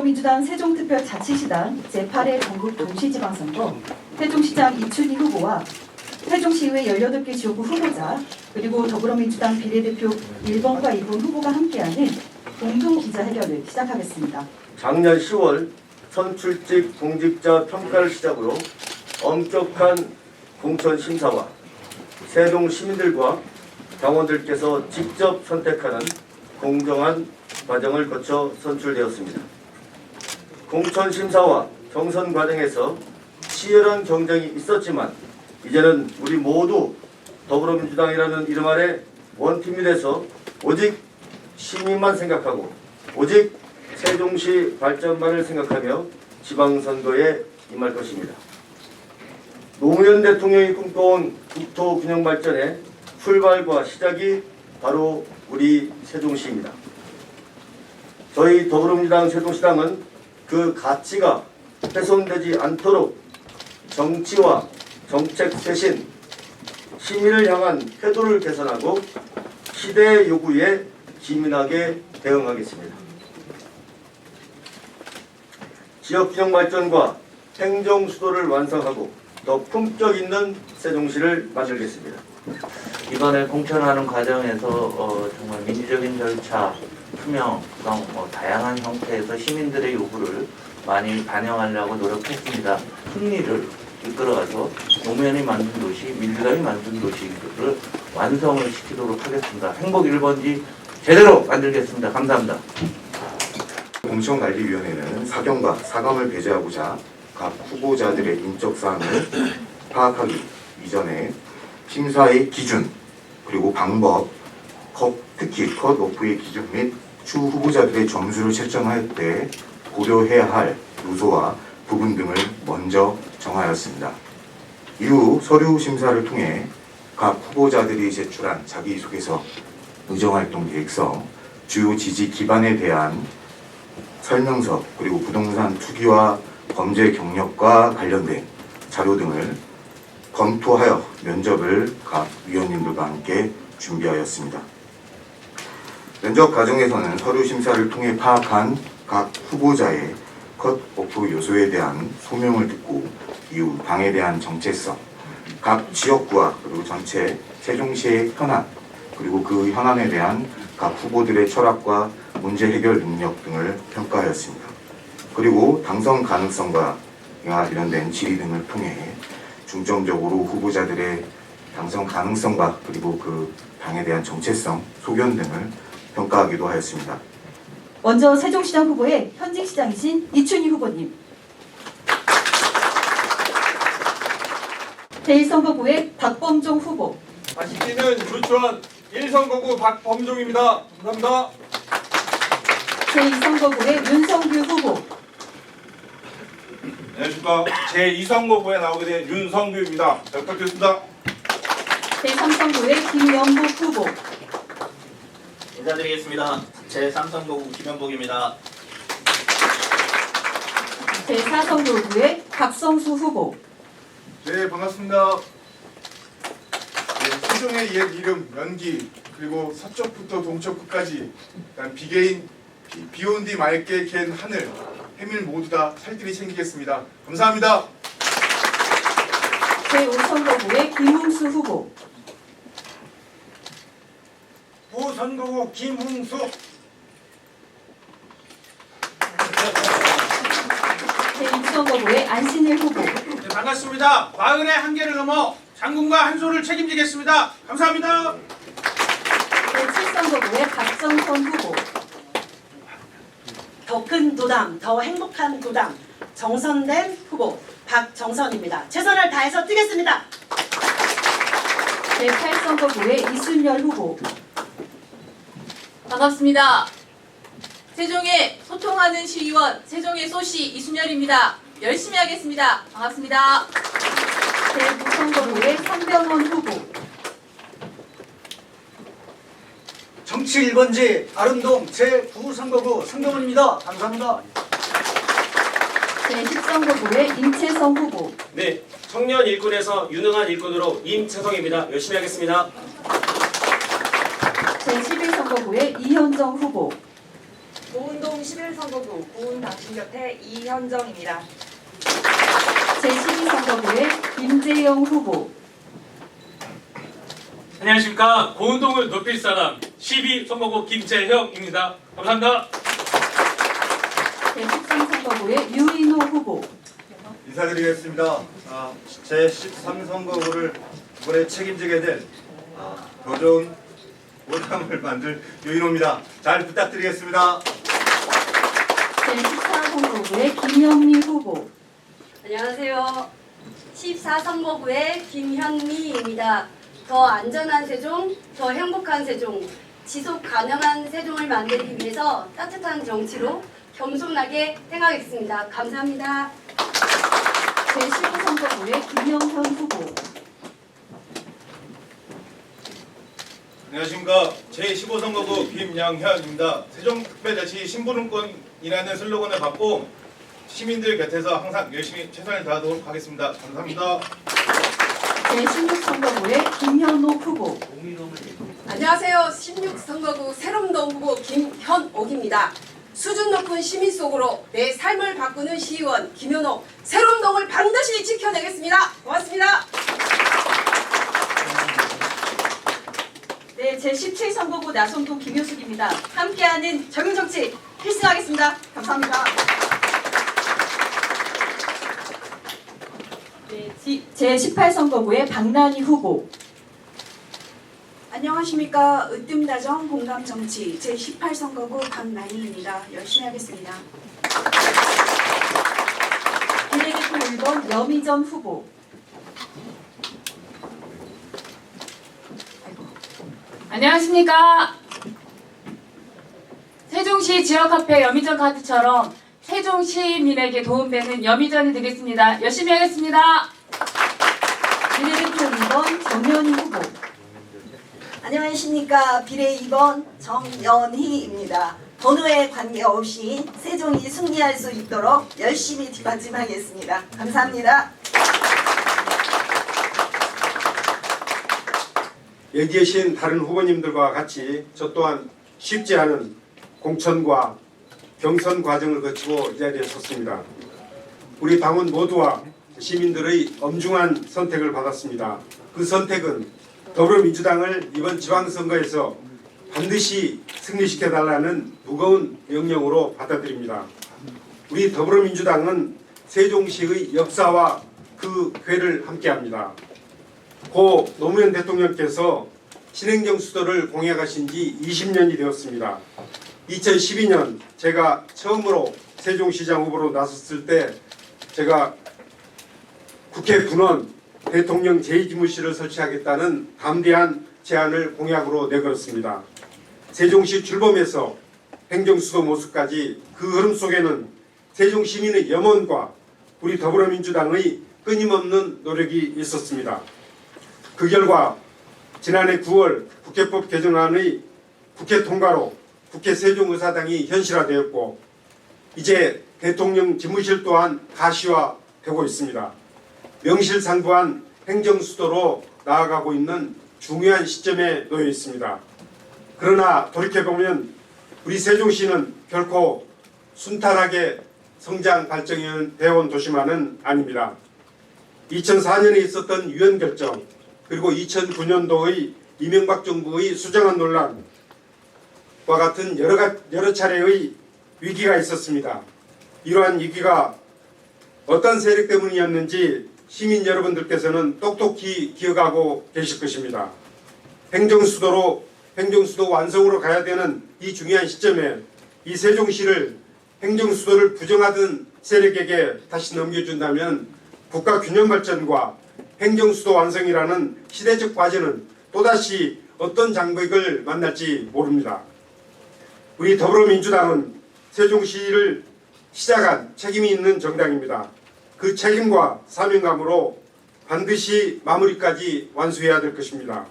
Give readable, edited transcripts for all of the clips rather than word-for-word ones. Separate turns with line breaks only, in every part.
더불어민주당 세종특별자치시당 제8회 전국 동시지방선거 세종시장 이춘희 후보와 세종시의회 18개 지역구 후보자 그리고 더불어민주당 비례대표 1번과 2번 후보가 함께하는 공동기자회견을 시작하겠습니다.
작년 10월 선출직 공직자 평가를 시작으로 엄격한 공천심사와 세종 시민들과 당원들께서 직접 선택하는 공정한 과정을 거쳐 선출되었습니다. 공천심사와 경선 과정에서 치열한 경쟁이 있었지만 이제는 우리 모두 더불어민주당이라는 이름 아래 원팀이 돼서 오직 시민만 생각하고 오직 세종시 발전만을 생각하며 지방선거에 임할 것입니다. 노무현 대통령이 꿈꿔온 국토 균형 발전의 출발과 시작이 바로 우리 세종시입니다. 저희 더불어민주당 세종시당은 그 가치가 훼손되지 않도록 정치와 정책 쇄신, 시민을 향한 태도를 개선하고 시대의 요구에 기민하게 대응하겠습니다. 지역균형 발전과 행정 수도를 완성하고 더 품격 있는 세종시를 만들겠습니다.
이번에 공천하는 과정에서 정말 민주적인 절차, 투명성, 다양한 형태에서 시민들의 요구를 많이 반영하려고 노력했습니다. 승리를 이끌어가서 노무현이 만든 도시, 민주당이 만든 도시를 완성을 시키도록 하겠습니다. 행복 1번지 제대로 만들겠습니다. 감사합니다.
공천관리위원회는 사경과 사감을 배제하고자 각 후보자들의 인적사항을 파악하기 이전에 심사의 기준, 그리고 방법, 특히 컷오프의 기준 및 추 후보자들의 점수를 책정할 때 고려해야 할 요소와 부분 등을 먼저 정하였습니다. 이후 서류 심사를 통해 각 후보자들이 제출한 자기소개서, 의정활동 계획서, 주요 지지 기반에 대한 설명서, 그리고 부동산 투기와 범죄 경력과 관련된 자료 등을 검토하여 면접을 각 위원님들과 함께 준비하였습니다. 면접 과정에서는 서류 심사를 통해 파악한 각 후보자의 컷오프 요소에 대한 소명을 듣고 이후 당에 대한 정체성, 각 지역구와 그리고 전체 세종시의 현안, 그리고 그 현안에 대한 각 후보들의 철학과 문제 해결 능력 등을 평가하였습니다. 그리고 당선 가능성과 관련된 질의 등을 통해 중점적으로 후보자들의 당선 가능성과 그리고 그 당에 대한 정체성, 소견 등을 평가하기도 하였습니다.
먼저 세종시장 후보의 현직 시장이신 이춘희 후보님, 제1선거구의 박범종 후보,
맛있기는 유치원 1선거구 박범종입니다. 감사합니다.
제2선거구의 윤성규 후보,
안녕하십니까. 제2선거구에 나오게 된 윤성규입니다. 잘 부탁드리겠습니다.
제3선거구의 김영국 후보,
인사드리겠습니다. 제3선거구 김현복입니다.
제4선거구의 박성수 후보,
네, 반갑습니다. 네, 세종의 옛 이름 연기, 그리고 서쪽부터 동쪽끝까지 비온 뒤 맑게 갠 하늘, 해밀 모두 다 살뜰히 챙기겠습니다. 감사합니다.
제5선거구의 김웅수 후보,
부선거구 김웅수.
제6선거구의 안신일 후보,
네, 반갑습니다. 마을의 한계를 넘어 장군과 한소를 책임지겠습니다. 감사합니다.
제7선거구의 박정선 후보,
더 큰 도당, 더 행복한 도당 정선된 후보 박정선입니다. 최선을 다해서 뛰겠습니다.
제8선거구의 이순열 후보,
반갑습니다. 세종의 소통하는 시의원 세종의 소시 이순열입니다. 열심히 하겠습니다. 반갑습니다.
제9선거구의 선병원 후보,
정치 1번지 아름동 제9선거구 성병원입니다. 감사합니다.
제10선거구의 임채성 후보,
네, 청년 일꾼에서 유능한 일꾼으로 임채성입니다. 열심히 하겠습니다.
제11선거구의 이현정 후보,
고운동 11선거구 고운당신 곁에 이현정입니다.
제12선거구의 김재영 후보.
안녕하십니까. 고운동을 높일 사람 12선거구 김재형입니다. 감사합니다.
제13선거구의 유인호 후보.
인사드리겠습니다. 제13선거구를 이번에 책임지게 될 더 좋은 보람을 만들 유인호입니다. 잘 부탁드리겠습니다.
제14선거구의 김현미 후보.
안녕하세요. 14선거구의 김현미입니다. 더 안전한 세종, 더 행복한 세종, 지속 가능한 세종을 만들기 위해서 따뜻한 정치로 겸손하게 행하겠습니다. 감사합니다.
제15선거구의 김영현 후보.
안녕하십니까. 제15선거구 김양현입니다. 세종특별자치 신부름권이라는 슬로건을 받고 시민들 곁에서 항상 열심히 최선을 다하도록 하겠습니다. 감사합니다.
제16선거구의 김현옥 후보.
안녕하세요. 16선거구 새롬동 후보 김현옥입니다. 수준 높은 시민 속으로 내 삶을 바꾸는 시의원 김현옥, 새롬동을 반드시 지켜내겠습니다. 고맙습니다.
네, 제17선거구 나성동 김효숙입니다. 함께하는 적용정치 필승하겠습니다. 감사합니다. 네, 제18선거구의 박난희 후보.
안녕하십니까. 으뜸다정 공감정치 제18선거구 박난희입니다. 열심히 하겠습니다.
비례대표 1번 여미전 후보.
안녕하십니까. 세종시 지역화폐 여미전 카드처럼 세종 시민에게 도움되는 여미전이 되겠습니다. 열심히 하겠습니다.
비례대표 2번 정연희 후보.
안녕하십니까. 비례 2번 정연희입니다. 번호에 관계없이 세종이 승리할 수 있도록 열심히 뒷받침하겠습니다. 감사합니다.
여기 계신 다른 후보님들과 같이 저 또한 쉽지 않은 공천과 경선 과정을 거치고 이 자리에 섰습니다. 우리 당원 모두와 시민들의 엄중한 선택을 받았습니다. 그 선택은 더불어민주당을 이번 지방선거에서 반드시 승리시켜달라는 무거운 명령으로 받아들입니다. 우리 더불어민주당은 세종시의 역사와 그 궤를 함께합니다. 고 노무현 대통령께서 신행정 수도를 공약하신 지 20년이 되었습니다. 2012년 제가 처음으로 세종시장 후보로 나섰을 때 제가 국회 분원 대통령 제2지무실을 설치하겠다는 담대한 제안을 공약으로 내걸었습니다. 세종시 출범에서 행정수도 모습까지 그 흐름 속에는 세종 시민의 염원과 우리 더불어민주당의 끊임없는 노력이 있었습니다. 그 결과 지난해 9월 국회법 개정안의 국회 통과로 국회 세종의사당이 현실화되었고 이제 대통령 집무실 또한 가시화되고 있습니다. 명실상부한 행정수도로 나아가고 있는 중요한 시점에 놓여 있습니다. 그러나 돌이켜보면 우리 세종시는 결코 순탄하게 성장 발전되어 온 도시만은 아닙니다. 2004년에 있었던 유엔 결정 그리고 2009년도의 이명박 정부의 수정안 논란과 같은 여러 차례의 위기가 있었습니다. 이러한 위기가 어떤 세력 때문이었는지 시민 여러분들께서는 똑똑히 기억하고 계실 것입니다. 행정수도 완성으로 가야 되는 이 중요한 시점에 이 세종시를 행정수도를 부정하던 세력에게 다시 넘겨준다면 국가균형발전과 행정수도 완성이라는 시대적 과제는 또다시 어떤 장벽을 만날지 모릅니다. 우리 더불어민주당은 세종시를 시작한 책임이 있는 정당입니다. 그 책임과 사명감으로 반드시 마무리까지 완수해야 될 것입니다.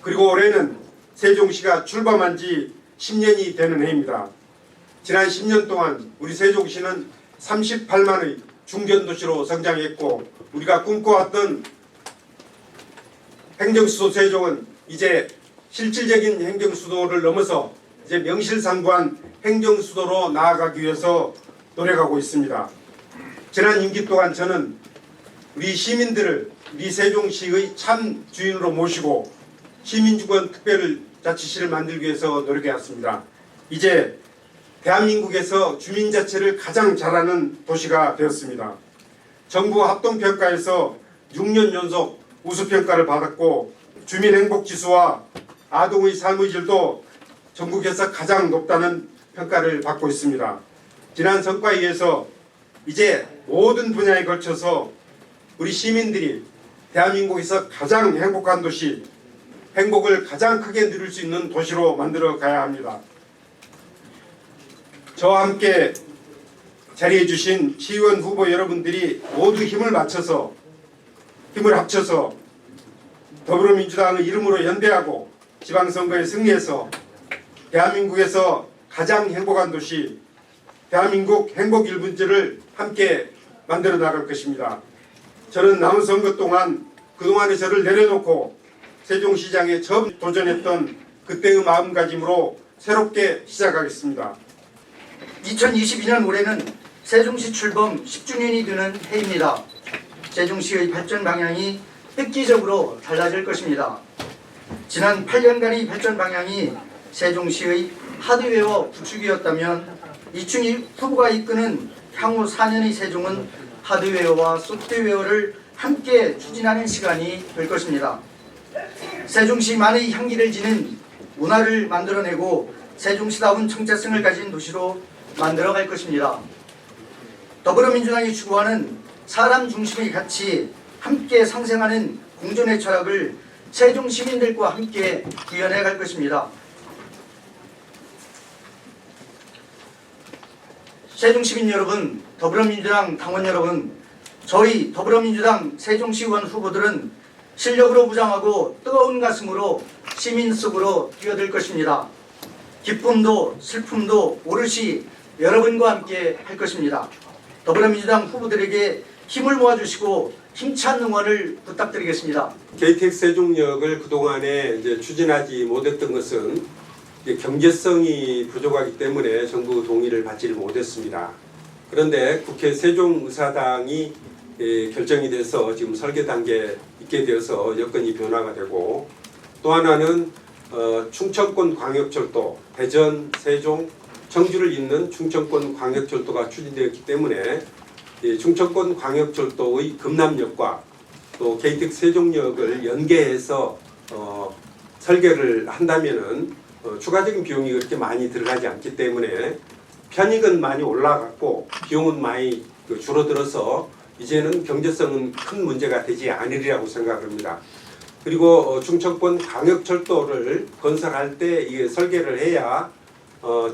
그리고 올해는 세종시가 출범한 지 10년이 되는 해입니다. 지난 10년 동안 우리 세종시는 38만의 중견도시로 성장했고 우리가 꿈꿔왔던 행정수도 세종은 이제 실질적인 행정수도를 넘어서 이제 명실상부한 행정수도로 나아가기 위해서 노력하고 있습니다. 지난 임기 동안 저는 우리 시민들을 우리 세종시의 참 주인으로 모시고 시민주권 특별자치시를 만들기 위해서 노력해왔습니다. 이제 대한민국에서 주민자치를 가장 잘하는 도시가 되었습니다. 정부 합동평가에서 6년 연속 우수평가를 받았고 주민행복지수와 아동의 삶의 질도 전국에서 가장 높다는 평가를 받고 있습니다. 지난 성과에 의해서 이제 모든 분야에 걸쳐서 우리 시민들이 대한민국에서 가장 행복한 도시, 행복을 가장 크게 누릴 수 있는 도시로 만들어 가야 합니다. 저와 함께 자리해 주신 시의원 후보 여러분들이 모두 힘을 합쳐서 더불어민주당의 이름으로 연대하고 지방선거에 승리해서 대한민국에서 가장 행복한 도시, 대한민국 행복 1분지를 함께 만들어 나갈 것입니다. 저는 남은 선거 동안 그동안의 저를 내려놓고 세종시장에 처음 도전했던 그때의 마음가짐으로 새롭게 시작하겠습니다.
2022년 올해는 세종시 출범 10주년이 되는 해입니다. 세종시의 발전 방향이 획기적으로 달라질 것입니다. 지난 8년간의 발전 방향이 세종시의 하드웨어 구축이었다면 이춘희 후보가 이끄는 향후 4년의 세종은 하드웨어와 소프트웨어를 함께 추진하는 시간이 될 것입니다. 세종시만의 향기를 지닌 문화를 만들어내고 세종시다운 정체성을 가진 도시로 만들어갈 것입니다. 더불어민주당이 추구하는 사람 중심의 가치, 함께 상생하는 공존의 철학을 세종 시민들과 함께 구현해 갈 것입니다. 세종 시민 여러분, 더불어민주당 당원 여러분, 저희 더불어민주당 세종시의원 후보들은 실력으로 무장하고 뜨거운 가슴으로 시민 속으로 뛰어들 것입니다. 기쁨도 슬픔도 오롯이 여러분과 함께 할 것입니다. 더불어민주당 후보들에게 힘을 모아주시고 힘찬 응원을 부탁드리겠습니다.
KTX 세종역을 그동안에 추진하지 못했던 것은 경제성이 부족하기 때문에 정부 동의를 받지 못했습니다. 그런데 국회 세종의사당이 결정이 돼서 지금 설계 단계에 있게 되어서 여건이 변화가 되고, 또 하나는 충청권 광역철도, 대전, 세종, 청주를 잇는 충청권 광역철도가 추진되었기 때문에 충청권 광역철도의 금남역과 또 KTX 세종역을 연계해서 설계를 한다면은 추가적인 비용이 그렇게 많이 들어가지 않기 때문에 편익은 많이 올라갔고 비용은 많이 줄어들어서 이제는 경제성은 큰 문제가 되지 않으리라고 생각합니다. 그리고 충청권 광역철도를 건설할 때 이게 설계를 해야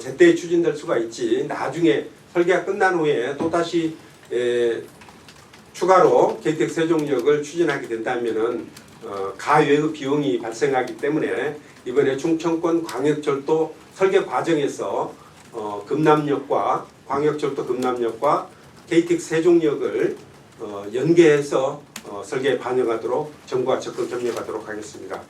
제때 추진될 수가 있지, 나중에 설계가 끝난 후에 또다시 추가로 KTX 세종역을 추진하게 된다면은 가외의 비용이 발생하기 때문에 이번에 충청권 광역철도 설계 과정에서 금남역과 광역철도 금남역과 KTX 세종역을 연계해서 설계에 반영하도록 정부와 적극 협력하도록 하겠습니다.